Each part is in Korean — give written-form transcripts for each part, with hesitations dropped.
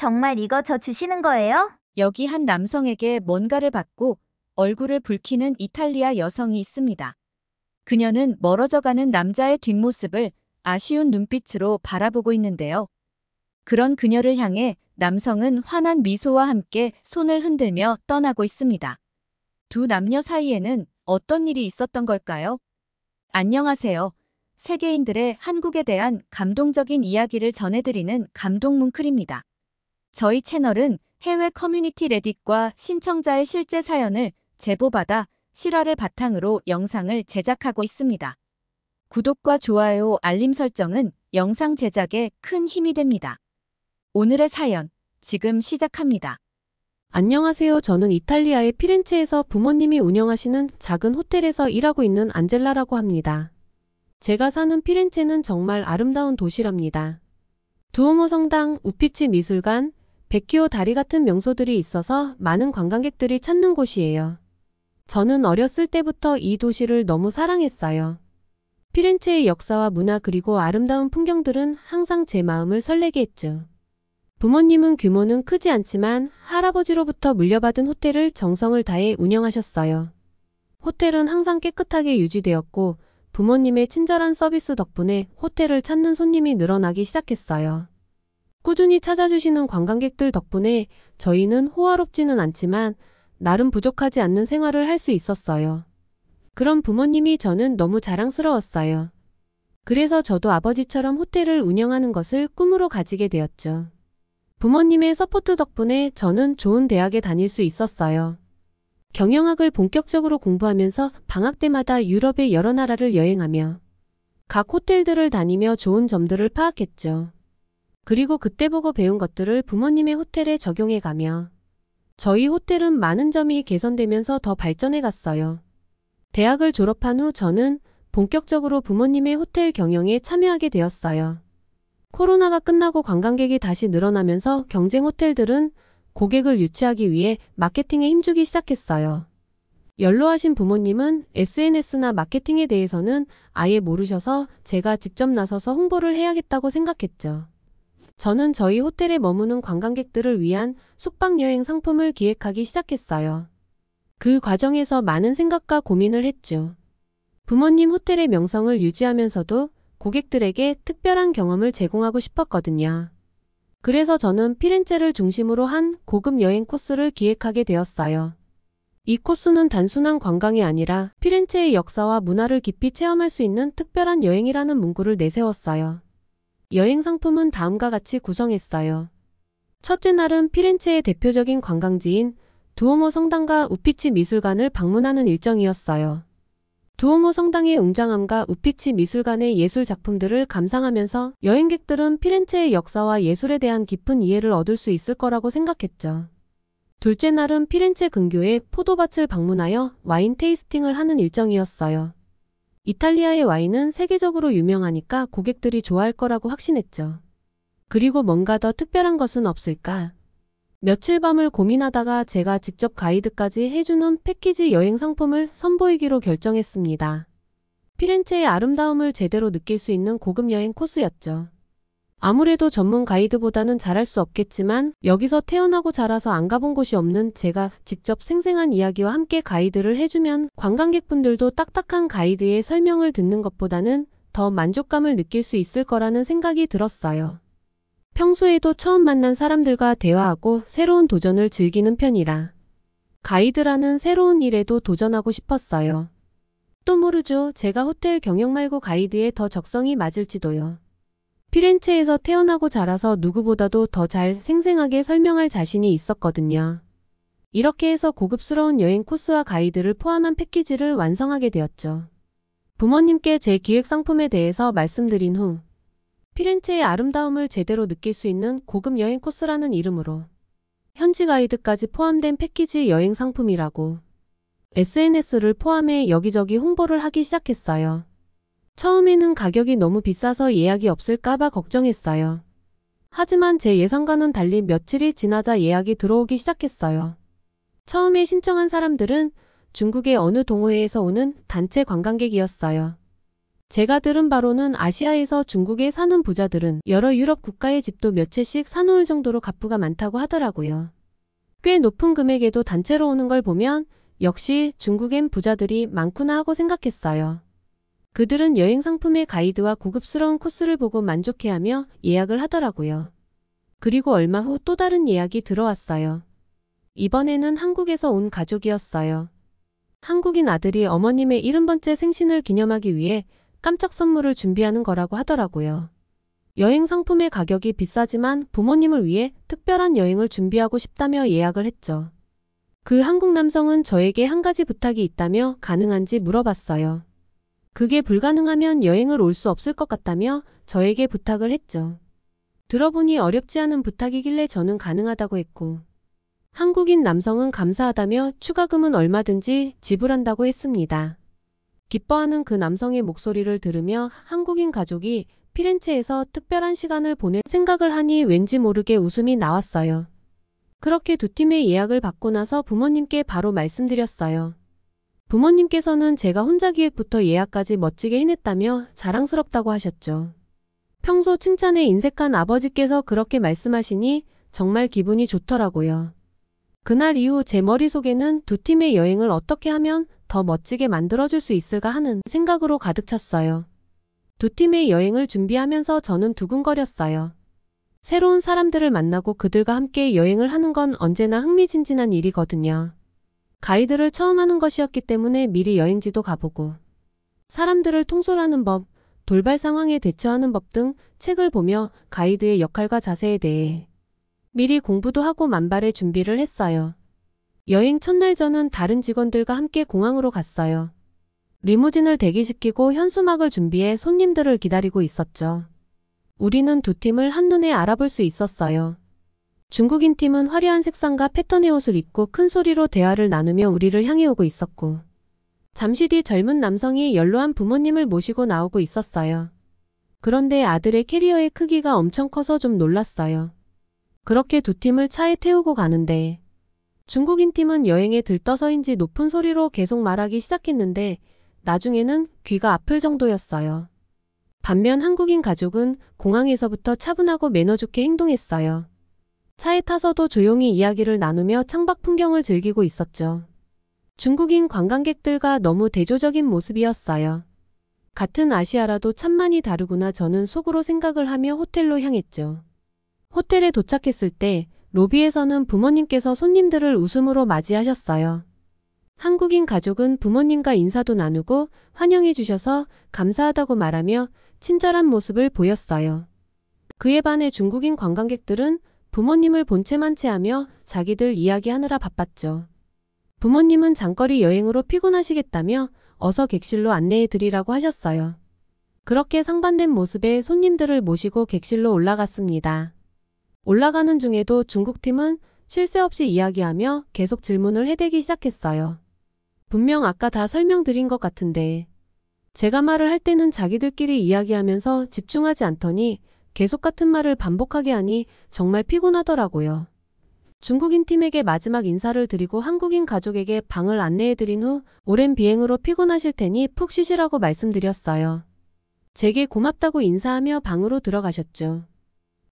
정말 이거 저 주시는 거예요? 여기 한 남성에게 뭔가를 받고 얼굴을 붉히는 이탈리아 여성이 있습니다. 그녀는 멀어져가는 남자의 뒷모습을 아쉬운 눈빛으로 바라보고 있는데요. 그런 그녀를 향해 남성은 환한 미소와 함께 손을 흔들며 떠나고 있습니다. 두 남녀 사이에는 어떤 일이 있었던 걸까요? 안녕하세요. 세계인들의 한국에 대한 감동적인 이야기를 전해드리는 감동뭉클입니다. 저희 채널은 해외 커뮤니티 레딧과 신청자의 실제 사연을 제보받아 실화를 바탕으로 영상을 제작하고 있습니다. 구독과 좋아요, 알림 설정은 영상 제작에 큰 힘이 됩니다. 오늘의 사연, 지금 시작합니다. 안녕하세요. 저는 이탈리아의 피렌체에서 부모님이 운영하시는 작은 호텔에서 일하고 있는 안젤라라고 합니다. 제가 사는 피렌체는 정말 아름다운 도시랍니다. 두오모 성당, 우피치 미술관, 베키오 다리 같은 명소들이 있어서 많은 관광객들이 찾는 곳이에요. 저는 어렸을 때부터 이 도시를 너무 사랑했어요. 피렌체의 역사와 문화 그리고 아름다운 풍경들은 항상 제 마음을 설레게 했죠. 부모님은 규모는 크지 않지만 할아버지로부터 물려받은 호텔을 정성을 다해 운영하셨어요. 호텔은 항상 깨끗하게 유지되었고 부모님의 친절한 서비스 덕분에 호텔을 찾는 손님이 늘어나기 시작했어요. 꾸준히 찾아주시는 관광객들 덕분에 저희는 호화롭지는 않지만 나름 부족하지 않는 생활을 할 수 있었어요. 그런 부모님이 저는 너무 자랑스러웠어요. 그래서 저도 아버지처럼 호텔을 운영하는 것을 꿈으로 가지게 되었죠. 부모님의 서포트 덕분에 저는 좋은 대학에 다닐 수 있었어요. 경영학을 본격적으로 공부하면서 방학 때마다 유럽의 여러 나라를 여행하며 각 호텔들을 다니며 좋은 점들을 파악했죠. 그리고 그때 보고 배운 것들을 부모님의 호텔에 적용해가며 저희 호텔은 많은 점이 개선되면서 더 발전해 갔어요. 대학을 졸업한 후 저는 본격적으로 부모님의 호텔 경영에 참여하게 되었어요. 코로나가 끝나고 관광객이 다시 늘어나면서 경쟁 호텔들은 고객을 유치하기 위해 마케팅에 힘주기 시작했어요. 연로하신 부모님은 SNS나 마케팅에 대해서는 아예 모르셔서 제가 직접 나서서 홍보를 해야겠다고 생각했죠. 저는 저희 호텔에 머무는 관광객들을 위한 숙박여행 상품을 기획하기 시작했어요. 그 과정에서 많은 생각과 고민을 했죠. 부모님 호텔의 명성을 유지하면서도 고객들에게 특별한 경험을 제공하고 싶었거든요. 그래서 저는 피렌체를 중심으로 한 고급 여행 코스를 기획하게 되었어요. 이 코스는 단순한 관광이 아니라 피렌체의 역사와 문화를 깊이 체험할 수 있는 특별한 여행이라는 문구를 내세웠어요. 여행 상품은 다음과 같이 구성했어요. 첫째 날은 피렌체의 대표적인 관광지인 두오모 성당과 우피치 미술관을 방문하는 일정이었어요. 두오모 성당의 웅장함과 우피치 미술관의 예술 작품들을 감상하면서 여행객들은 피렌체의 역사와 예술에 대한 깊은 이해를 얻을 수 있을 거라고 생각했죠. 둘째 날은 피렌체 근교의 포도밭을 방문하여 와인 테이스팅을 하는 일정이었어요. 이탈리아의 와인은 세계적으로 유명하니까 고객들이 좋아할 거라고 확신했죠. 그리고 뭔가 더 특별한 것은 없을까? 며칠 밤을 고민하다가 제가 직접 가이드까지 해주는 패키지 여행 상품을 선보이기로 결정했습니다. 피렌체의 아름다움을 제대로 느낄 수 있는 고급 여행 코스였죠. 아무래도 전문 가이드보다는 잘할 수 없겠지만 여기서 태어나고 자라서 안 가본 곳이 없는 제가 직접 생생한 이야기와 함께 가이드를 해주면 관광객분들도 딱딱한 가이드의 설명을 듣는 것보다는 더 만족감을 느낄 수 있을 거라는 생각이 들었어요. 평소에도 처음 만난 사람들과 대화하고 새로운 도전을 즐기는 편이라 가이드라는 새로운 일에도 도전하고 싶었어요. 또 모르죠. 제가 호텔 경영 말고 가이드에 더 적성이 맞을지도요. 피렌체에서 태어나고 자라서 누구보다도 더 잘 생생하게 설명할 자신이 있었거든요. 이렇게 해서 고급스러운 여행 코스와 가이드를 포함한 패키지를 완성하게 되었죠. 부모님께 제 기획 상품에 대해서 말씀드린 후 피렌체의 아름다움을 제대로 느낄 수 있는 고급 여행 코스라는 이름으로 현지 가이드까지 포함된 패키지 여행 상품이라고 SNS를 포함해 여기저기 홍보를 하기 시작했어요. 처음에는 가격이 너무 비싸서 예약이 없을까봐 걱정했어요. 하지만 제 예상과는 달리 며칠이 지나자 예약이 들어오기 시작했어요. 처음에 신청한 사람들은 중국의 어느 동호회에서 오는 단체 관광객이었어요. 제가 들은 바로는 아시아에서 중국에 사는 부자들은 여러 유럽 국가의 집도 몇 채씩 사놓을 정도로 갑부가 많다고 하더라고요. 꽤 높은 금액에도 단체로 오는 걸 보면 역시 중국엔 부자들이 많구나 하고 생각했어요. 그들은 여행 상품의 가이드와 고급스러운 코스를 보고 만족해하며 예약을 하더라고요. 그리고 얼마 후 또 다른 예약이 들어왔어요. 이번에는 한국에서 온 가족이었어요. 한국인 아들이 어머님의 70번째 생신을 기념하기 위해 깜짝 선물을 준비하는 거라고 하더라고요. 여행 상품의 가격이 비싸지만 부모님을 위해 특별한 여행을 준비하고 싶다며 예약을 했죠. 그 한국 남성은 저에게 한 가지 부탁이 있다며 가능한지 물어봤어요. 그게 불가능하면 여행을 올 수 없을 것 같다며 저에게 부탁을 했죠. 들어보니 어렵지 않은 부탁이길래 저는 가능하다고 했고, 한국인 남성은 감사하다며 추가금은 얼마든지 지불한다고 했습니다. 기뻐하는 그 남성의 목소리를 들으며 한국인 가족이 피렌체에서 특별한 시간을 보낼 생각을 하니 왠지 모르게 웃음이 나왔어요. 그렇게 두 팀의 예약을 받고 나서 부모님께 바로 말씀드렸어요. 부모님께서는 제가 혼자 기획부터 예약까지 멋지게 해냈다며 자랑스럽다고 하셨죠. 평소 칭찬에 인색한 아버지께서 그렇게 말씀하시니 정말 기분이 좋더라고요. 그날 이후 제 머릿속에는 두 팀의 여행을 어떻게 하면 더 멋지게 만들어줄 수 있을까 하는 생각으로 가득 찼어요. 두 팀의 여행을 준비하면서 저는 두근거렸어요. 새로운 사람들을 만나고 그들과 함께 여행을 하는 건 언제나 흥미진진한 일이거든요. 가이드를 처음 하는 것이었기 때문에 미리 여행지도 가보고 사람들을 통솔하는 법, 돌발 상황에 대처하는 법 등 책을 보며 가이드의 역할과 자세에 대해 미리 공부도 하고 만발의 준비를 했어요. 여행 첫날 저는 다른 직원들과 함께 공항으로 갔어요. 리무진을 대기시키고 현수막을 준비해 손님들을 기다리고 있었죠. 우리는 두 팀을 한눈에 알아볼 수 있었어요. 중국인 팀은 화려한 색상과 패턴의 옷을 입고 큰 소리로 대화를 나누며 우리를 향해 오고 있었고, 잠시 뒤 젊은 남성이 연로한 부모님을 모시고 나오고 있었어요. 그런데 아들의 캐리어의 크기가 엄청 커서 좀 놀랐어요. 그렇게 두 팀을 차에 태우고 가는데 중국인 팀은 여행에 들떠서인지 높은 소리로 계속 말하기 시작했는데 나중에는 귀가 아플 정도였어요. 반면 한국인 가족은 공항에서부터 차분하고 매너 좋게 행동했어요. 차에 타서도 조용히 이야기를 나누며 창밖 풍경을 즐기고 있었죠. 중국인 관광객들과 너무 대조적인 모습이었어요. 같은 아시아라도 참 많이 다르구나 저는 속으로 생각을 하며 호텔로 향했죠. 호텔에 도착했을 때 로비에서는 부모님께서 손님들을 웃음으로 맞이하셨어요. 한국인 가족은 부모님과 인사도 나누고 환영해 주셔서 감사하다고 말하며 친절한 모습을 보였어요. 그에 반해 중국인 관광객들은 부모님을 본체만 체하며 자기들 이야기하느라 바빴죠. 부모님은 장거리 여행으로 피곤하시겠다며 어서 객실로 안내해 드리라고 하셨어요. 그렇게 상반된 모습의 손님들을 모시고 객실로 올라갔습니다. 올라가는 중에도 중국팀은 쉴 새 없이 이야기하며 계속 질문을 해대기 시작했어요. 분명 아까 다 설명드린 것 같은데 제가 말을 할 때는 자기들끼리 이야기하면서 집중하지 않더니 계속 같은 말을 반복하게 하니 정말 피곤하더라고요. 중국인 팀에게 마지막 인사를 드리고 한국인 가족에게 방을 안내해드린 후 오랜 비행으로 피곤하실 테니 푹 쉬시라고 말씀드렸어요. 제게 고맙다고 인사하며 방으로 들어가셨죠.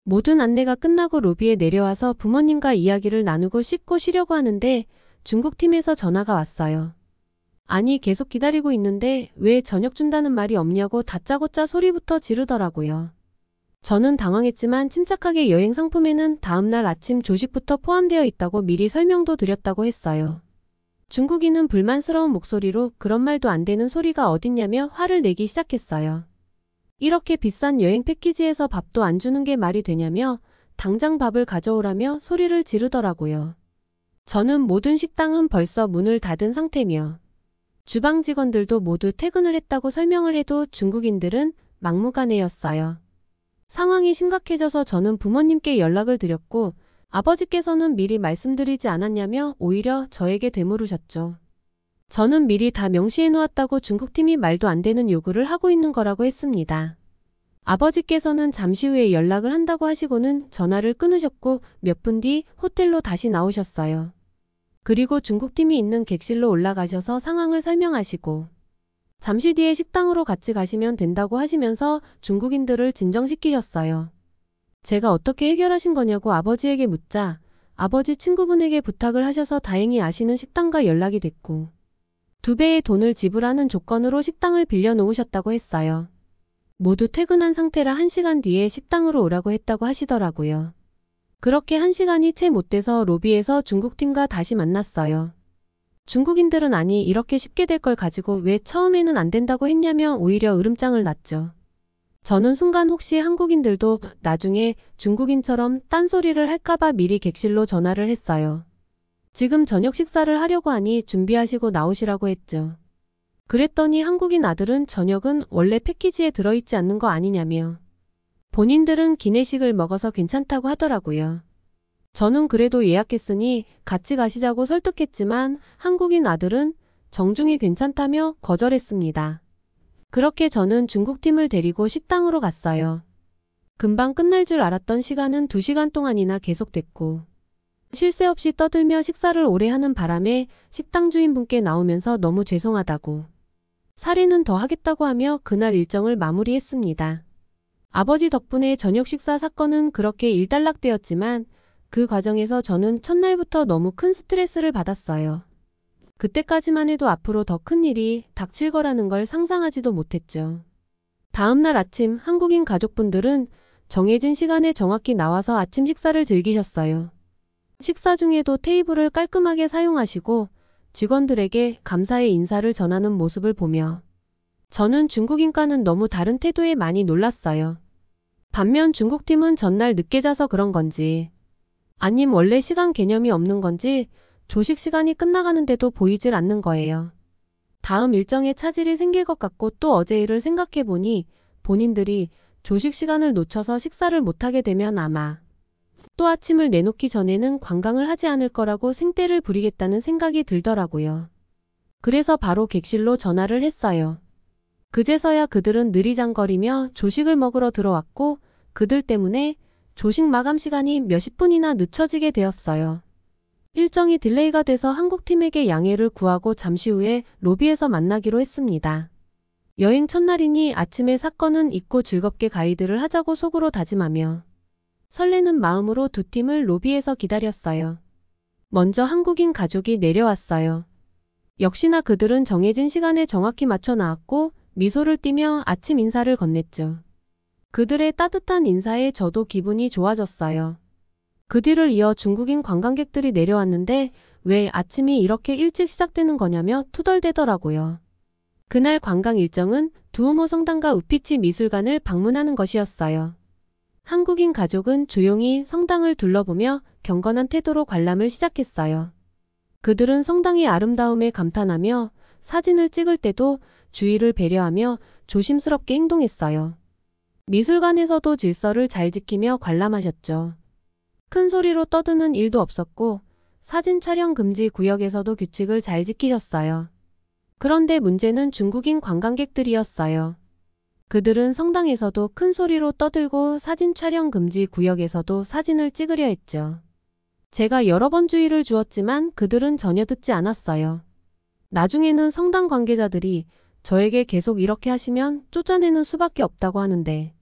모든 안내가 끝나고 로비에 내려와서 부모님과 이야기를 나누고 씻고 쉬려고 하는데 중국팀에서 전화가 왔어요. 아니 계속 기다리고 있는데 왜 저녁 준다는 말이 없냐고 다짜고짜 소리부터 지르더라고요. 저는 당황했지만 침착하게 여행 상품에는 다음날 아침 조식부터 포함되어 있다고 미리 설명도 드렸다고 했어요. 중국인은 불만스러운 목소리로 그런 말도 안 되는 소리가 어딨냐며 화를 내기 시작했어요. 이렇게 비싼 여행 패키지에서 밥도 안 주는 게 말이 되냐며 당장 밥을 가져오라며 소리를 지르더라고요. 저는 모든 식당은 벌써 문을 닫은 상태며 주방 직원들도 모두 퇴근을 했다고 설명을 해도 중국인들은 막무가내였어요. 상황이 심각해져서 저는 부모님께 연락을 드렸고 아버지께서는 미리 말씀드리지 않았냐며 오히려 저에게 되물으셨죠. 저는 미리 다 명시해 놓았다고 중국팀이 말도 안 되는 요구를 하고 있는 거라고 했습니다. 아버지께서는 잠시 후에 연락을 한다고 하시고는 전화를 끊으셨고 몇 분 뒤 호텔로 다시 나오셨어요. 그리고 중국팀이 있는 객실로 올라가셔서 상황을 설명하시고 잠시 뒤에 식당으로 같이 가시면 된다고 하시면서 중국인들을 진정시키셨어요. 제가 어떻게 해결하신 거냐고 아버지에게 묻자 아버지 친구분에게 부탁을 하셔서 다행히 아시는 식당과 연락이 됐고 2배의 돈을 지불하는 조건으로 식당을 빌려놓으셨다고 했어요. 모두 퇴근한 상태라 1시간 뒤에 식당으로 오라고 했다고 하시더라고요. 그렇게 1시간이 채 못 돼서 로비에서 중국팀과 다시 만났어요. 중국인들은 아니 이렇게 쉽게 될 걸 가지고 왜 처음에는 안 된다고 했냐며 오히려 으름장을 놨죠. 저는 순간 혹시 한국인들도 나중에 중국인처럼 딴소리를 할까봐 미리 객실로 전화를 했어요. 지금 저녁 식사를 하려고 하니 준비하시고 나오시라고 했죠. 그랬더니 한국인 아들은 저녁은 원래 패키지에 들어있지 않는 거 아니냐며 본인들은 기내식을 먹어서 괜찮다고 하더라고요. 저는 그래도 예약했으니 같이 가시자고 설득했지만 한국인 아들은 정중히 괜찮다며 거절했습니다. 그렇게 저는 중국팀을 데리고 식당으로 갔어요. 금방 끝날 줄 알았던 시간은 2시간 동안이나 계속됐고 쉴 새 없이 떠들며 식사를 오래 하는 바람에 식당 주인분께 나오면서 너무 죄송하다고 살인은 더 하겠다고 하며 그날 일정을 마무리했습니다. 아버지 덕분에 저녁 식사 사건은 그렇게 일단락되었지만 그 과정에서 저는 첫날부터 너무 큰 스트레스를 받았어요. 그때까지만 해도 앞으로 더 큰 일이 닥칠 거라는 걸 상상하지도 못했죠. 다음날 아침 한국인 가족분들은 정해진 시간에 정확히 나와서 아침 식사를 즐기셨어요. 식사 중에도 테이블을 깔끔하게 사용하시고 직원들에게 감사의 인사를 전하는 모습을 보며 저는 중국인과는 너무 다른 태도에 많이 놀랐어요. 반면 중국팀은 전날 늦게 자서 그런 건지 아님 원래 시간 개념이 없는 건지 조식 시간이 끝나가는데도 보이질 않는 거예요. 다음 일정에 차질이 생길 것 같고 또 어제 일을 생각해보니 본인들이 조식 시간을 놓쳐서 식사를 못하게 되면 아마 또 아침을 내놓기 전에는 관광을 하지 않을 거라고 생떼를 부리겠다는 생각이 들더라고요. 그래서 바로 객실로 전화를 했어요. 그제서야 그들은 느리장거리며 조식을 먹으러 들어왔고 그들 때문에 조식 마감 시간이 몇십 분이나 늦춰지게 되었어요. 일정이 딜레이가 돼서 한국팀에게 양해를 구하고 잠시 후에 로비에서 만나기로 했습니다. 여행 첫날이니 아침에 사건은 잊고 즐겁게 가이드를 하자고 속으로 다짐하며 설레는 마음으로 2팀을 로비에서 기다렸어요. 먼저 한국인 가족이 내려왔어요. 역시나 그들은 정해진 시간에 정확히 맞춰 나왔고 미소를 띠며 아침 인사를 건넸죠. 그들의 따뜻한 인사에 저도 기분이 좋아졌어요. 그 뒤를 이어 중국인 관광객들이 내려왔는데 왜 아침이 이렇게 일찍 시작되는 거냐며 투덜대더라고요. 그날 관광 일정은 두오모 성당과 우피치 미술관을 방문하는 것이었어요. 한국인 가족은 조용히 성당을 둘러보며 경건한 태도로 관람을 시작했어요. 그들은 성당의 아름다움에 감탄하며 사진을 찍을 때도 주의를 배려하며 조심스럽게 행동했어요. 미술관에서도 질서를 잘 지키며 관람하셨죠. 큰 소리로 떠드는 일도 없었고 사진 촬영 금지 구역에서도 규칙을 잘 지키셨어요. 그런데 문제는 중국인 관광객들이었어요. 그들은 성당에서도 큰 소리로 떠들고 사진 촬영 금지 구역에서도 사진을 찍으려 했죠. 제가 여러 번 주의를 주었지만 그들은 전혀 듣지 않았어요. 나중에는 성당 관계자들이 저에게 계속 이렇게 하시면 쫓아내는 수밖에 없다고 하는데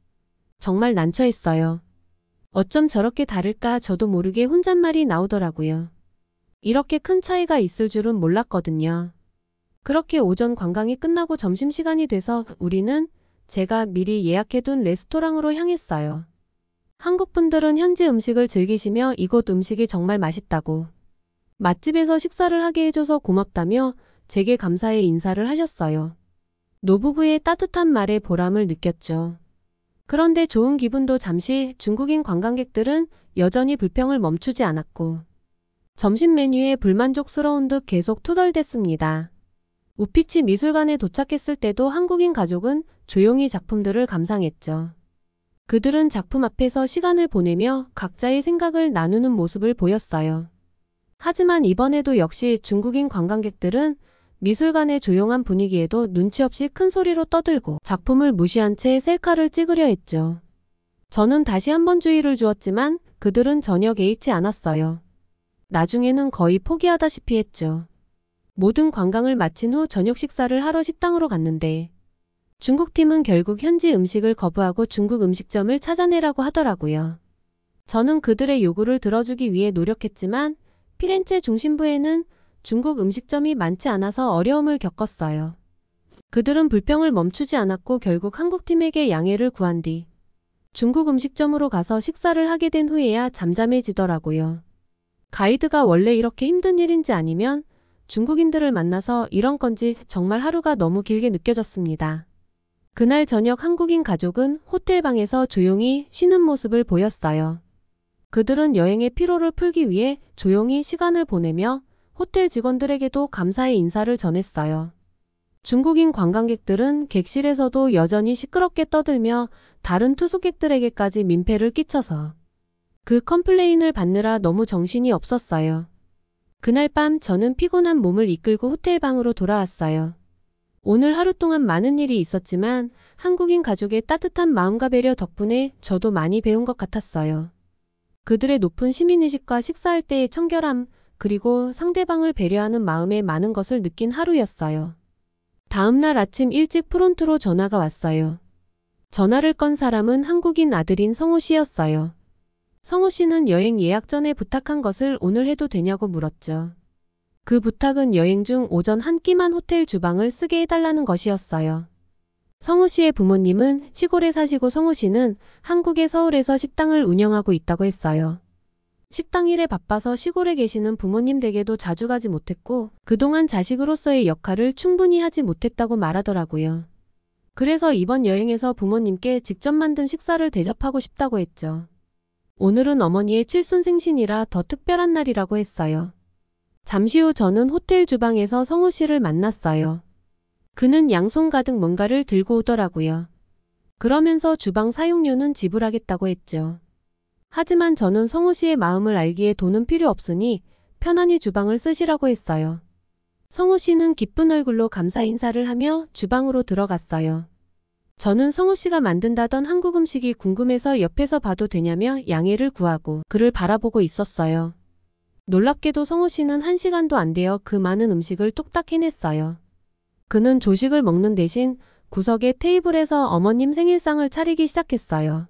정말 난처했어요. 어쩜 저렇게 다를까 저도 모르게 혼잣말이 나오더라고요. 이렇게 큰 차이가 있을 줄은 몰랐거든요. 그렇게 오전 관광이 끝나고 점심시간이 돼서 우리는 제가 미리 예약해둔 레스토랑으로 향했어요. 한국분들은 현지 음식을 즐기시며 이곳 음식이 정말 맛있다고 맛집에서 식사를 하게 해줘서 고맙다며 제게 감사의 인사를 하셨어요. 노부부의 따뜻한 말에 보람을 느꼈죠. 그런데 좋은 기분도 잠시 중국인 관광객들은 여전히 불평을 멈추지 않았고 점심 메뉴에 불만족스러운 듯 계속 투덜댔습니다. 우피치 미술관에 도착했을 때도 한국인 가족은 조용히 작품들을 감상했죠. 그들은 작품 앞에서 시간을 보내며 각자의 생각을 나누는 모습을 보였어요. 하지만 이번에도 역시 중국인 관광객들은 미술관의 조용한 분위기에도 눈치 없이 큰 소리로 떠들고 작품을 무시한 채 셀카를 찍으려 했죠. 저는 다시 한번 주의를 주었지만 그들은 전혀 개의치 않았어요. 나중에는 거의 포기하다시피 했죠. 모든 관광을 마친 후 저녁 식사를 하러 식당으로 갔는데 중국팀은 결국 현지 음식을 거부하고 중국 음식점을 찾아내라고 하더라고요. 저는 그들의 요구를 들어주기 위해 노력했지만 피렌체 중심부에는 중국 음식점이 많지 않아서 어려움을 겪었어요. 그들은 불평을 멈추지 않았고 결국 한국팀에게 양해를 구한 뒤 중국 음식점으로 가서 식사를 하게 된 후에야 잠잠해지더라고요. 가이드가 원래 이렇게 힘든 일인지 아니면 중국인들을 만나서 이런 건지 정말 하루가 너무 길게 느껴졌습니다. 그날 저녁 한국인 가족은 호텔 방에서 조용히 쉬는 모습을 보였어요. 그들은 여행의 피로를 풀기 위해 조용히 시간을 보내며 호텔 직원들에게도 감사의 인사를 전했어요. 중국인 관광객들은 객실에서도 여전히 시끄럽게 떠들며 다른 투숙객들에게까지 민폐를 끼쳐서 그 컴플레인을 받느라 너무 정신이 없었어요. 그날 밤 저는 피곤한 몸을 이끌고 호텔 방으로 돌아왔어요. 오늘 하루 동안 많은 일이 있었지만 한국인 가족의 따뜻한 마음과 배려 덕분에 저도 많이 배운 것 같았어요. 그들의 높은 시민의식과 식사할 때의 청결함, 그리고 상대방을 배려하는 마음에 많은 것을 느낀 하루였어요. 다음 날 아침 일찍 프론트로 전화가 왔어요. 전화를 건 사람은 한국인 아들인 성호 씨였어요. 성호 씨는 여행 예약 전에 부탁한 것을 오늘 해도 되냐고 물었죠. 그 부탁은 여행 중 오전 한 끼만 호텔 주방을 쓰게 해달라는 것이었어요. 성호 씨의 부모님은 시골에 사시고 성호 씨는 한국의 서울에서 식당을 운영하고 있다고 했어요. 식당 일에 바빠서 시골에 계시는 부모님 댁에도 자주 가지 못했고 그동안 자식으로서의 역할을 충분히 하지 못했다고 말하더라고요. 그래서 이번 여행에서 부모님께 직접 만든 식사를 대접하고 싶다고 했죠. 오늘은 어머니의 칠순 생신이라 더 특별한 날이라고 했어요. 잠시 후 저는 호텔 주방에서 성호 씨를 만났어요. 그는 양손 가득 뭔가를 들고 오더라고요. 그러면서 주방 사용료는 지불하겠다고 했죠. 하지만 저는 성호 씨의 마음을 알기에 돈은 필요 없으니 편안히 주방을 쓰시라고 했어요. 성호 씨는 기쁜 얼굴로 감사 인사를 하며 주방으로 들어갔어요. 저는 성호 씨가 만든다던 한국 음식이 궁금해서 옆에서 봐도 되냐며 양해를 구하고 그를 바라보고 있었어요. 놀랍게도 성호 씨는 1시간도 안 되어 그 많은 음식을 뚝딱 해냈어요. 그는 조식을 먹는 대신 구석의 테이블에서 어머님 생일상을 차리기 시작했어요.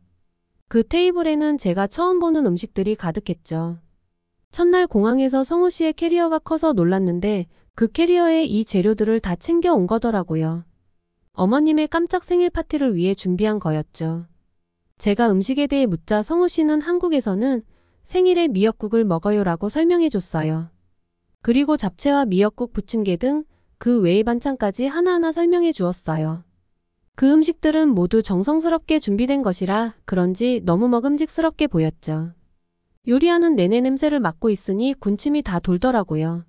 그 테이블에는 제가 처음 보는 음식들이 가득했죠. 첫날 공항에서 성호 씨의 캐리어가 커서 놀랐는데 그 캐리어에 이 재료들을 다 챙겨온 거더라고요. 어머님의 깜짝 생일 파티를 위해 준비한 거였죠. 제가 음식에 대해 묻자 성호 씨는 한국에서는 생일에 미역국을 먹어요라고 설명해줬어요. 그리고 잡채와 미역국, 부침개 등 그 외의 반찬까지 하나하나 설명해 주었어요. 그 음식들은 모두 정성스럽게 준비된 것이라 그런지 너무 먹음직스럽게 보였죠. 요리하는 내내 냄새를 맡고 있으니 군침이 다 돌더라고요.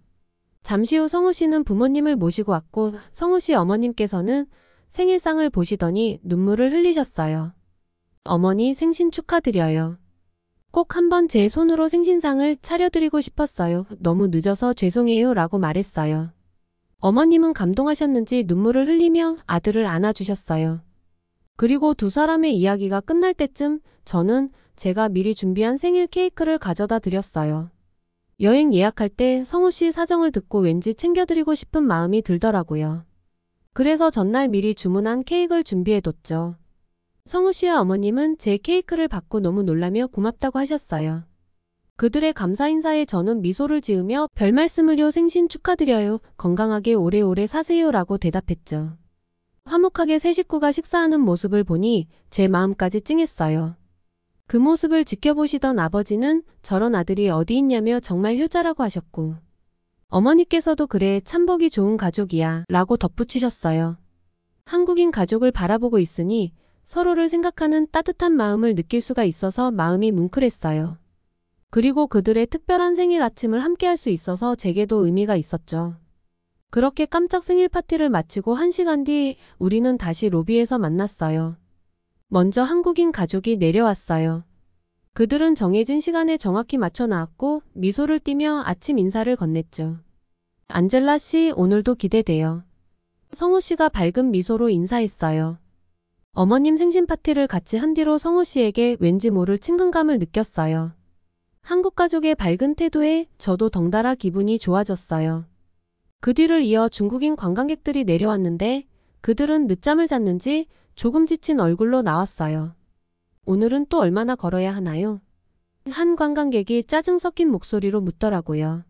잠시 후 성호 씨는 부모님을 모시고 왔고 성호 씨 어머님께서는 생일상을 보시더니 눈물을 흘리셨어요. 어머니 생신 축하드려요. 꼭 한번 제 손으로 생신상을 차려드리고 싶었어요. 너무 늦어서 죄송해요 라고 말했어요. 어머님은 감동하셨는지 눈물을 흘리며 아들을 안아주셨어요. 그리고 두 사람의 이야기가 끝날 때쯤 저는 제가 미리 준비한 생일 케이크를 가져다 드렸어요. 여행 예약할 때 성호 씨 사정을 듣고 왠지 챙겨드리고 싶은 마음이 들더라고요. 그래서 전날 미리 주문한 케이크를 준비해뒀죠. 성호 씨와 어머님은 제 케이크를 받고 너무 놀라며 고맙다고 하셨어요. 그들의 감사 인사에 저는 미소를 지으며 별 말씀을요, 생신 축하드려요, 건강하게 오래오래 사세요 라고 대답했죠. 화목하게 세 식구가 식사하는 모습을 보니 제 마음까지 찡했어요. 그 모습을 지켜보시던 아버지는 저런 아들이 어디 있냐며 정말 효자라고 하셨고 어머니께서도 그래 참 보기 좋은 가족이야 라고 덧붙이셨어요. 한국인 가족을 바라보고 있으니 서로를 생각하는 따뜻한 마음을 느낄 수가 있어서 마음이 뭉클했어요. 그리고 그들의 특별한 생일 아침을 함께할 수 있어서 제게도 의미가 있었죠. 그렇게 깜짝 생일 파티를 마치고 1시간 뒤 우리는 다시 로비에서 만났어요. 먼저 한국인 가족이 내려왔어요. 그들은 정해진 시간에 정확히 맞춰 나왔고 미소를 띠며 아침 인사를 건넸죠. 안젤라 씨, 오늘도 기대돼요. 성호 씨가 밝은 미소로 인사했어요. 어머님 생신 파티를 같이 한 뒤로 성호 씨에게 왠지 모를 친근감을 느꼈어요. 한국 가족의 밝은 태도에 저도 덩달아 기분이 좋아졌어요. 그 뒤를 이어 중국인 관광객들이 내려왔는데 그들은 늦잠을 잤는지 조금 지친 얼굴로 나왔어요. 오늘은 또 얼마나 걸어야 하나요? 한 관광객이 짜증 섞인 목소리로 묻더라고요.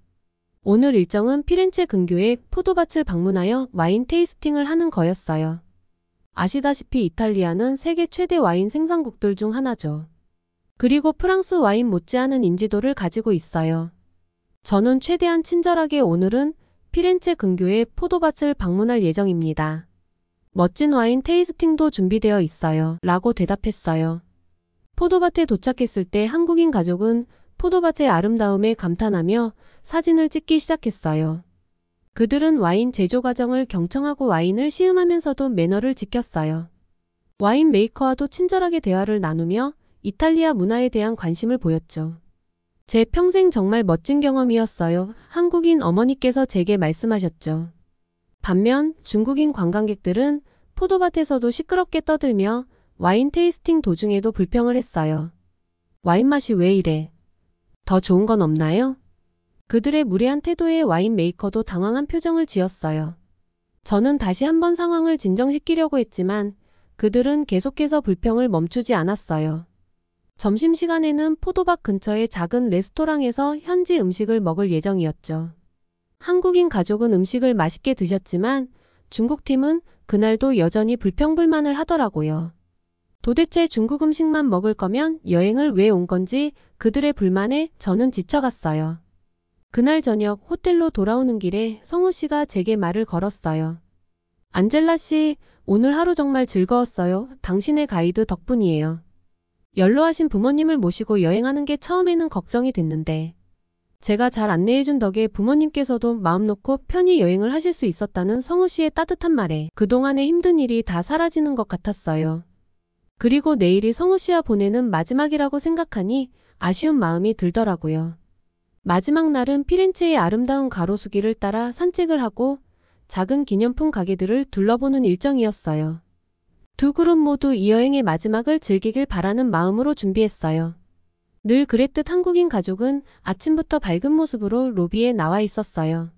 오늘 일정은 피렌체 근교의 포도밭을 방문하여 와인 테이스팅을 하는 거였어요. 아시다시피 이탈리아는 세계 최대 와인 생산국들 중 하나죠. 그리고 프랑스 와인 못지않은 인지도를 가지고 있어요. 저는 최대한 친절하게 오늘은 피렌체 근교의 포도밭을 방문할 예정입니다. 멋진 와인 테이스팅도 준비되어 있어요. 라고 대답했어요. 포도밭에 도착했을 때 한국인 가족은 포도밭의 아름다움에 감탄하며 사진을 찍기 시작했어요. 그들은 와인 제조 과정을 경청하고 와인을 시음하면서도 매너를 지켰어요. 와인 메이커와도 친절하게 대화를 나누며 이탈리아 문화에 대한 관심을 보였죠. 제 평생 정말 멋진 경험이었어요. 한국인 어머니께서 제게 말씀하셨죠. 반면 중국인 관광객들은 포도밭에서도 시끄럽게 떠들며 와인 테이스팅 도중에도 불평을 했어요. 와인 맛이 왜 이래? 더 좋은 건 없나요? 그들의 무례한 태도에 와인 메이커도 당황한 표정을 지었어요. 저는 다시 한번 상황을 진정시키려고 했지만 그들은 계속해서 불평을 멈추지 않았어요. 점심시간에는 포도밭 근처의 작은 레스토랑에서 현지 음식을 먹을 예정이었죠. 한국인 가족은 음식을 맛있게 드셨지만 중국팀은 그날도 여전히 불평불만을 하더라고요. 도대체 중국 음식만 먹을 거면 여행을 왜 온 건지 그들의 불만에 저는 지쳐갔어요. 그날 저녁 호텔로 돌아오는 길에 성우 씨가 제게 말을 걸었어요. 안젤라 씨, 오늘 하루 정말 즐거웠어요. 당신의 가이드 덕분이에요. 연로하신 부모님을 모시고 여행하는 게 처음에는 걱정이 됐는데 제가 잘 안내해준 덕에 부모님께서도 마음 놓고 편히 여행을 하실 수 있었다는 성우 씨의 따뜻한 말에 그동안의 힘든 일이 다 사라지는 것 같았어요. 그리고 내일이 성우 씨와 보내는 마지막이라고 생각하니 아쉬운 마음이 들더라고요. 마지막 날은 피렌체의 아름다운 가로수길을 따라 산책을 하고 작은 기념품 가게들을 둘러보는 일정이었어요. 두 그룹 모두 이 여행의 마지막을 즐기길 바라는 마음으로 준비했어요. 늘 그랬듯 한국인 가족은 아침부터 밝은 모습으로 로비에 나와 있었어요.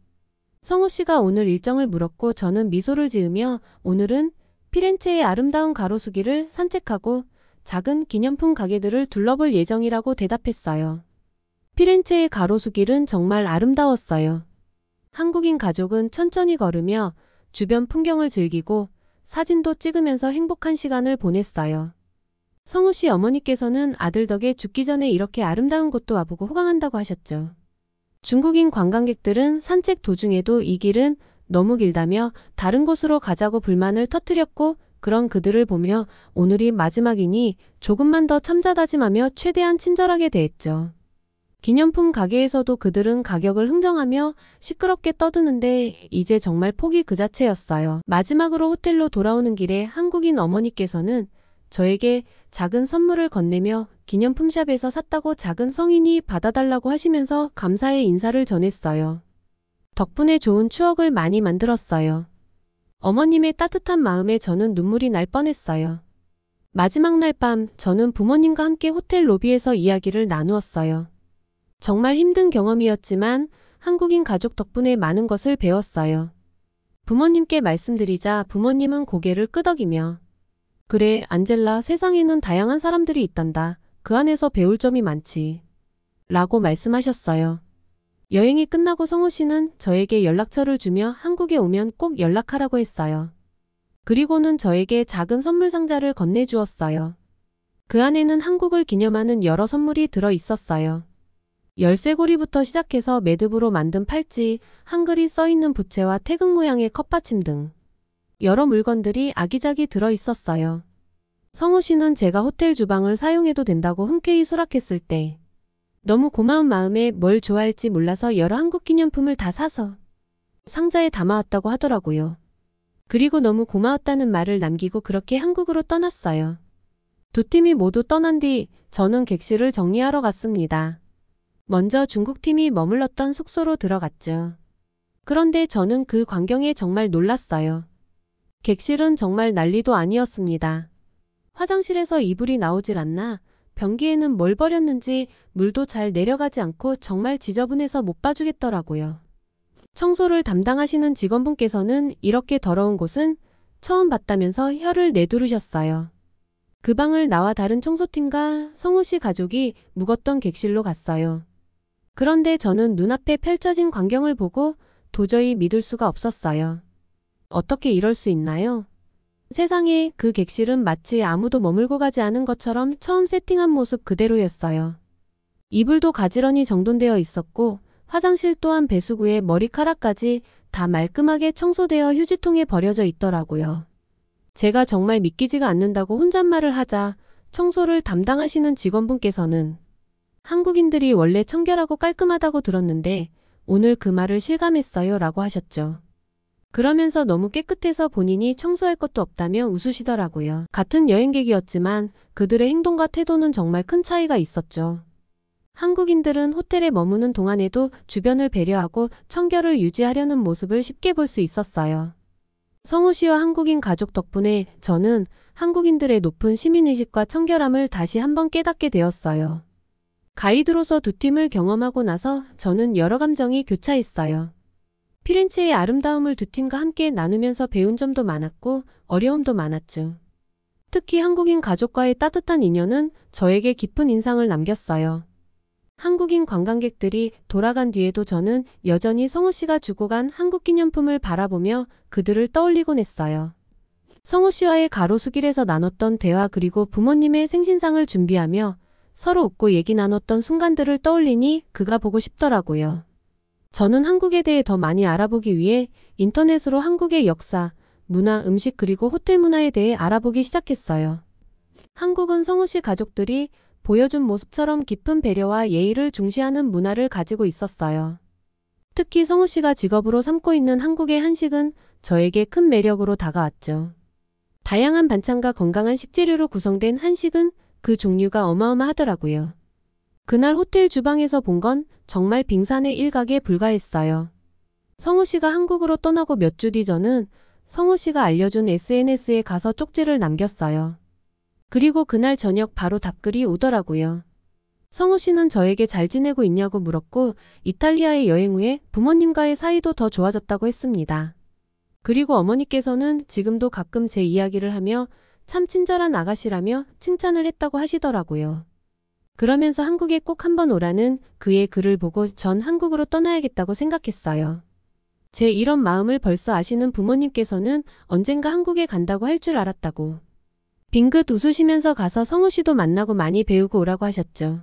성우 씨가 오늘 일정을 물었고 저는 미소를 지으며 오늘은 피렌체의 아름다운 가로수길을 산책하고 작은 기념품 가게들을 둘러볼 예정이라고 대답했어요. 피렌체의 가로수길은 정말 아름다웠어요. 한국인 가족은 천천히 걸으며 주변 풍경을 즐기고 사진도 찍으면서 행복한 시간을 보냈어요. 성우 씨 어머니께서는 아들 덕에 죽기 전에 이렇게 아름다운 곳도 와보고 호강한다고 하셨죠. 중국인 관광객들은 산책 도중에도 이 길은 너무 길다며 다른 곳으로 가자고 불만을 터뜨렸고 그런 그들을 보며 오늘이 마지막이니 조금만 더 참자다짐하며 최대한 친절하게 대했죠. 기념품 가게에서도 그들은 가격을 흥정하며 시끄럽게 떠드는데 이제 정말 폭이 그 자체였어요. 마지막으로 호텔로 돌아오는 길에 한국인 어머니께서는 저에게 작은 선물을 건네며 기념품샵에서 샀다고 작은 성인이 받아달라고 하시면서 감사의 인사를 전했어요. 덕분에 좋은 추억을 많이 만들었어요. 어머님의 따뜻한 마음에 저는 눈물이 날 뻔했어요. 마지막 날 밤 저는 부모님과 함께 호텔 로비에서 이야기를 나누었어요. 정말 힘든 경험이었지만 한국인 가족 덕분에 많은 것을 배웠어요. 부모님께 말씀드리자 부모님은 고개를 끄덕이며 그래 안젤라 세상에는 다양한 사람들이 있단다. 그 안에서 배울 점이 많지. 라고 말씀하셨어요. 여행이 끝나고 성우 씨는 저에게 연락처를 주며 한국에 오면 꼭 연락하라고 했어요. 그리고는 저에게 작은 선물 상자를 건네주었어요. 그 안에는 한국을 기념하는 여러 선물이 들어 있었어요. 열쇠고리부터 시작해서 매듭으로 만든 팔찌, 한글이 써있는 부채와 태극 모양의 컵받침 등 여러 물건들이 아기자기 들어 있었어요. 성우 씨는 제가 호텔 주방을 사용해도 된다고 흔쾌히 수락했을 때 너무 고마운 마음에 뭘 좋아할지 몰라서 여러 한국 기념품을 다 사서 상자에 담아왔다고 하더라고요. 그리고 너무 고마웠다는 말을 남기고 그렇게 한국으로 떠났어요. 두 팀이 모두 떠난 뒤 저는 객실을 정리하러 갔습니다. 먼저 중국팀이 머물렀던 숙소로 들어갔죠. 그런데 저는 그 광경에 정말 놀랐어요. 객실은 정말 난리도 아니었습니다. 화장실에서 이불이 나오질 않나 변기에는 뭘 버렸는지 물도 잘 내려가지 않고 정말 지저분해서 못 봐주겠더라고요. 청소를 담당하시는 직원분께서는 이렇게 더러운 곳은 처음 봤다면서 혀를 내두르셨어요. 그 방을 나와 다른 청소팀과 성우 씨 가족이 묵었던 객실로 갔어요. 그런데 저는 눈앞에 펼쳐진 광경을 보고 도저히 믿을 수가 없었어요. 어떻게 이럴 수 있나요? 세상에, 그 객실은 마치 아무도 머물고 가지 않은 것처럼 처음 세팅한 모습 그대로였어요. 이불도 가지런히 정돈되어 있었고 화장실 또한 배수구에 머리카락까지 다 말끔하게 청소되어 휴지통에 버려져 있더라고요. 제가 정말 믿기지가 않는다고 혼잣말을 하자 청소를 담당하시는 직원분께서는 한국인들이 원래 청결하고 깔끔하다고 들었는데 오늘 그 말을 실감했어요 라고 하셨죠. 그러면서 너무 깨끗해서 본인이 청소할 것도 없다며 웃으시더라고요. 같은 여행객이었지만 그들의 행동과 태도는 정말 큰 차이가 있었죠. 한국인들은 호텔에 머무는 동안에도 주변을 배려하고 청결을 유지하려는 모습을 쉽게 볼 수 있었어요. 성우 씨와 한국인 가족 덕분에 저는 한국인들의 높은 시민의식과 청결함을 다시 한번 깨닫게 되었어요. 가이드로서 두 팀을 경험하고 나서 저는 여러 감정이 교차했어요. 피렌체의 아름다움을 두 팀과 함께 나누면서 배운 점도 많았고 어려움도 많았죠. 특히 한국인 가족과의 따뜻한 인연은 저에게 깊은 인상을 남겼어요. 한국인 관광객들이 돌아간 뒤에도 저는 여전히 성우 씨가 주고 간 한국 기념품을 바라보며 그들을 떠올리곤 했어요. 성우 씨와의 가로수길에서 나눴던 대화 그리고 부모님의 생신상을 준비하며 서로 웃고 얘기 나눴던 순간들을 떠올리니 그가 보고 싶더라고요. 저는 한국에 대해 더 많이 알아보기 위해 인터넷으로 한국의 역사, 문화, 음식 그리고 호텔 문화에 대해 알아보기 시작했어요. 한국은 성우 씨 가족들이 보여준 모습처럼 깊은 배려와 예의를 중시하는 문화를 가지고 있었어요. 특히 성우 씨가 직업으로 삼고 있는 한국의 한식은 저에게 큰 매력으로 다가왔죠. 다양한 반찬과 건강한 식재료로 구성된 한식은 그 종류가 어마어마하더라고요. 그날 호텔 주방에서 본 건 정말 빙산의 일각에 불과했어요. 성우 씨가 한국으로 떠나고 몇 주 뒤 저는 성우 씨가 알려준 SNS에 가서 쪽지를 남겼어요. 그리고 그날 저녁 바로 답글이 오더라고요. 성우 씨는 저에게 잘 지내고 있냐고 물었고 이탈리아에 여행 후에 부모님과의 사이도 더 좋아졌다고 했습니다. 그리고 어머니께서는 지금도 가끔 제 이야기를 하며 참 친절한 아가씨라며 칭찬을 했다고 하시더라고요. 그러면서 한국에 꼭 한번 오라는 그의 글을 보고 전 한국으로 떠나야겠다고 생각했어요. 제 이런 마음을 벌써 아시는 부모님께서는 언젠가 한국에 간다고 할 줄 알았다고. 빙긋 웃으시면서 가서 성우 씨도 만나고 많이 배우고 오라고 하셨죠.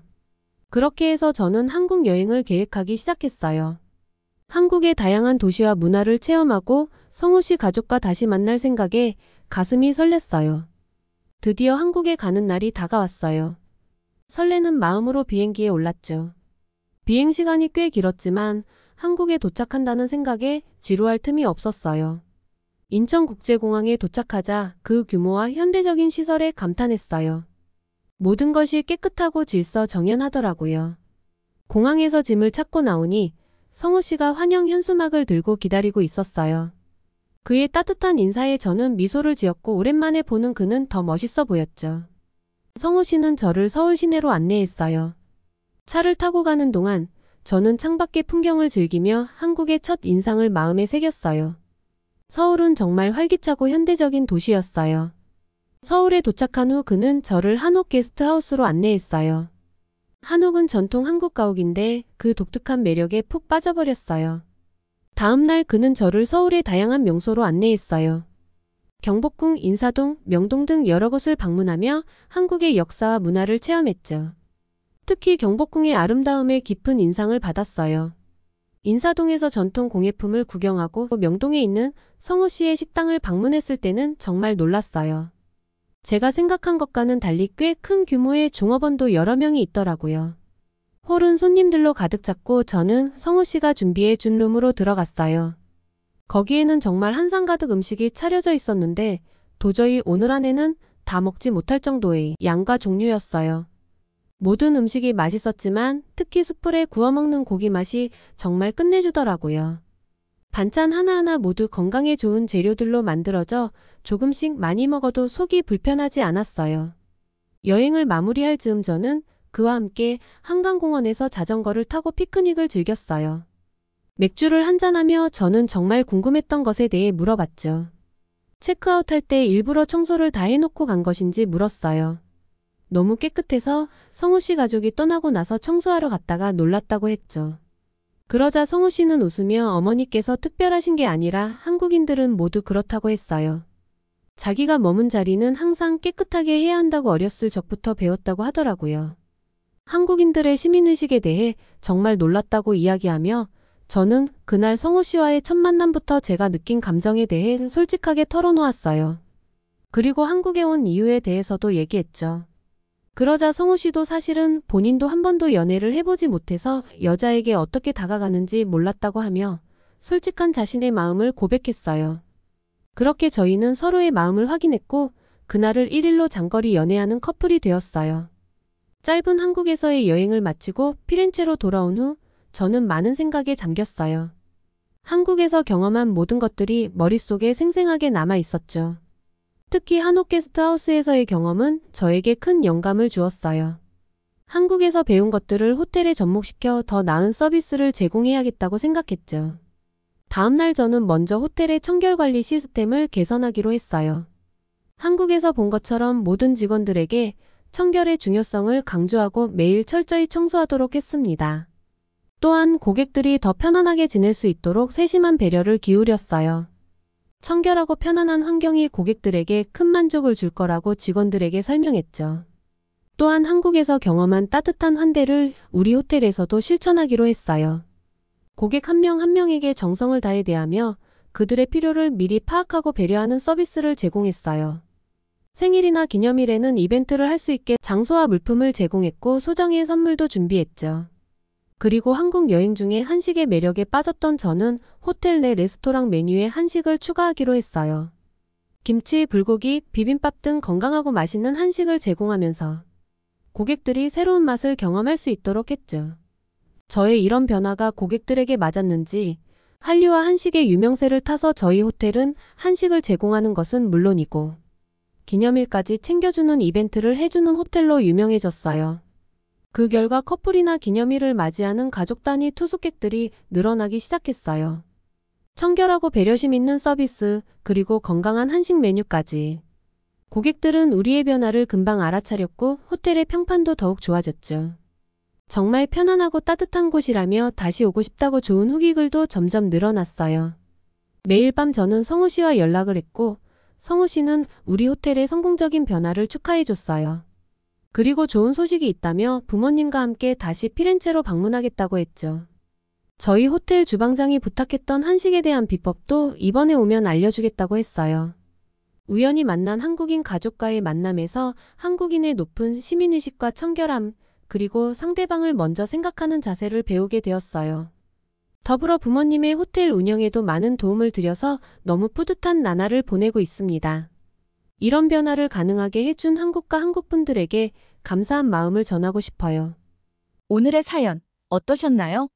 그렇게 해서 저는 한국 여행을 계획하기 시작했어요. 한국의 다양한 도시와 문화를 체험하고 성우 씨 가족과 다시 만날 생각에 가슴이 설렜어요. 드디어 한국에 가는 날이 다가왔어요. 설레는 마음으로 비행기에 올랐죠. 비행 시간이 꽤 길었지만 한국에 도착한다는 생각에 지루할 틈이 없었어요. 인천국제공항에 도착하자 그 규모와 현대적인 시설에 감탄했어요. 모든 것이 깨끗하고 질서정연하더라고요. 공항에서 짐을 찾고 나오니 성우 씨가 환영 현수막을 들고 기다리고 있었어요. 그의 따뜻한 인사에 저는 미소를 지었고 오랜만에 보는 그는 더 멋있어 보였죠. 성우 씨는 저를 서울 시내로 안내했어요. 차를 타고 가는 동안 저는 창밖의 풍경을 즐기며 한국의 첫 인상을 마음에 새겼어요. 서울은 정말 활기차고 현대적인 도시였어요. 서울에 도착한 후 그는 저를 한옥 게스트하우스로 안내했어요. 한옥은 전통 한국 가옥인데 그 독특한 매력에 푹 빠져버렸어요. 다음 날 그는 저를 서울의 다양한 명소로 안내했어요. 경복궁, 인사동, 명동 등 여러 곳을 방문하며 한국의 역사와 문화를 체험했죠. 특히 경복궁의 아름다움에 깊은 인상을 받았어요. 인사동에서 전통 공예품을 구경하고 명동에 있는 성우 씨의 식당을 방문했을 때는 정말 놀랐어요. 제가 생각한 것과는 달리 꽤 큰 규모의 종업원도 여러 명이 있더라고요. 홀은 손님들로 가득 찼고 저는 성우 씨가 준비해 준 룸으로 들어갔어요. 거기에는 정말 한상 가득 음식이 차려져 있었는데 도저히 오늘 안에는 다 먹지 못할 정도의 양과 종류였어요. 모든 음식이 맛있었지만 특히 숯불에 구워 먹는 고기 맛이 정말 끝내주더라고요. 반찬 하나하나 모두 건강에 좋은 재료들로 만들어져 조금씩 많이 먹어도 속이 불편하지 않았어요. 여행을 마무리할 즈음 저는 그와 함께 한강공원에서 자전거를 타고 피크닉을 즐겼어요. 맥주를 한잔하며 저는 정말 궁금했던 것에 대해 물어봤죠. 체크아웃할 때 일부러 청소를 다 해놓고 간 것인지 물었어요. 너무 깨끗해서 성우 씨 가족이 떠나고 나서 청소하러 갔다가 놀랐다고 했죠. 그러자 성우 씨는 웃으며 어머니께서 특별하신 게 아니라 한국인들은 모두 그렇다고 했어요. 자기가 머문 자리는 항상 깨끗하게 해야 한다고 어렸을 적부터 배웠다고 하더라고요. 한국인들의 시민의식에 대해 정말 놀랐다고 이야기하며 저는 그날 성우 씨와의 첫 만남부터 제가 느낀 감정에 대해 솔직하게 털어놓았어요. 그리고 한국에 온 이유에 대해서도 얘기했죠. 그러자 성우 씨도 사실은 본인도 한 번도 연애를 해보지 못해서 여자에게 어떻게 다가가는지 몰랐다고 하며 솔직한 자신의 마음을 고백했어요. 그렇게 저희는 서로의 마음을 확인했고 그날을 1일로 장거리 연애하는 커플이 되었어요. 짧은 한국에서의 여행을 마치고 피렌체로 돌아온 후 저는 많은 생각에 잠겼어요. 한국에서 경험한 모든 것들이 머릿속에 생생하게 남아 있었죠. 특히 한옥 게스트하우스에서의 경험은 저에게 큰 영감을 주었어요. 한국에서 배운 것들을 호텔에 접목시켜 더 나은 서비스를 제공해야겠다고 생각했죠. 다음날 저는 먼저 호텔의 청결관리 시스템을 개선하기로 했어요. 한국에서 본 것처럼 모든 직원들에게 청결의 중요성을 강조하고 매일 철저히 청소하도록 했습니다. 또한 고객들이 더 편안하게 지낼 수 있도록 세심한 배려를 기울였어요. 청결하고 편안한 환경이 고객들에게 큰 만족을 줄 거라고 직원들에게 설명했죠. 또한 한국에서 경험한 따뜻한 환대를 우리 호텔에서도 실천하기로 했어요. 고객 한 명 한 명에게 정성을 다해 대하며 그들의 필요를 미리 파악하고 배려하는 서비스를 제공했어요. 생일이나 기념일에는 이벤트를 할 수 있게 장소와 물품을 제공했고 소정의 선물도 준비했죠. 그리고 한국 여행 중에 한식의 매력에 빠졌던 저는 호텔 내 레스토랑 메뉴에 한식을 추가하기로 했어요. 김치, 불고기, 비빔밥 등 건강하고 맛있는 한식을 제공하면서 고객들이 새로운 맛을 경험할 수 있도록 했죠. 저의 이런 변화가 고객들에게 맞았는지 한류와 한식의 유명세를 타서 저희 호텔은 한식을 제공하는 것은 물론이고 기념일까지 챙겨주는 이벤트를 해주는 호텔로 유명해졌어요. 그 결과 커플이나 기념일을 맞이하는 가족 단위 투숙객들이 늘어나기 시작했어요. 청결하고 배려심 있는 서비스, 그리고 건강한 한식 메뉴까지. 고객들은 우리의 변화를 금방 알아차렸고 호텔의 평판도 더욱 좋아졌죠. 정말 편안하고 따뜻한 곳이라며 다시 오고 싶다고 좋은 후기글도 점점 늘어났어요. 매일 밤 저는 성우 씨와 연락을 했고 성우 씨는 우리 호텔의 성공적인 변화를 축하해줬어요. 그리고 좋은 소식이 있다며 부모님과 함께 다시 피렌체로 방문하겠다고 했죠. 저희 호텔 주방장이 부탁했던 한식에 대한 비법도 이번에 오면 알려주겠다고 했어요. 우연히 만난 한국인 가족과의 만남에서 한국인의 높은 시민의식과 청결함, 그리고 상대방을 먼저 생각하는 자세를 배우게 되었어요. 더불어 부모님의 호텔 운영에도 많은 도움을 드려서 너무 뿌듯한 나날을 보내고 있습니다. 이런 변화를 가능하게 해준 한국과 한국분들에게 감사한 마음을 전하고 싶어요. 오늘의 사연 어떠셨나요?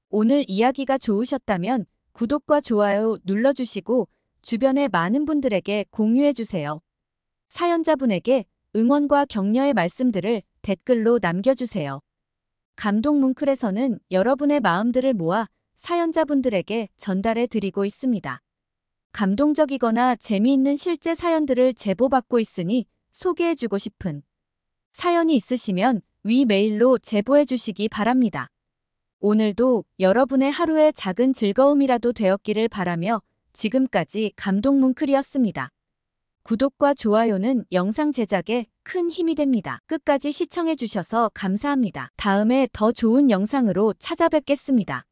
오늘 이야기가 좋으셨다면 구독과 좋아요 눌러주시고 주변의 많은 분들에게 공유해주세요. 사연자분에게 응원과 격려의 말씀들을 댓글로 남겨주세요. 감동 뭉클에서는 여러분의 마음들을 모아 사연자분들에게 전달해 드리고 있습니다. 감동적이거나 재미있는 실제 사연들을 제보받고 있으니 소개해주고 싶은 사연이 있으시면 위 메일로 제보해 주시기 바랍니다. 오늘도 여러분의 하루의 작은 즐거움이라도 되었기를 바라며 지금까지 감동 뭉클이었습니다. 구독과 좋아요는 영상 제작에 큰 힘이 됩니다. 끝까지 시청해 주셔서 감사합니다. 다음에 더 좋은 영상으로 찾아뵙겠습니다.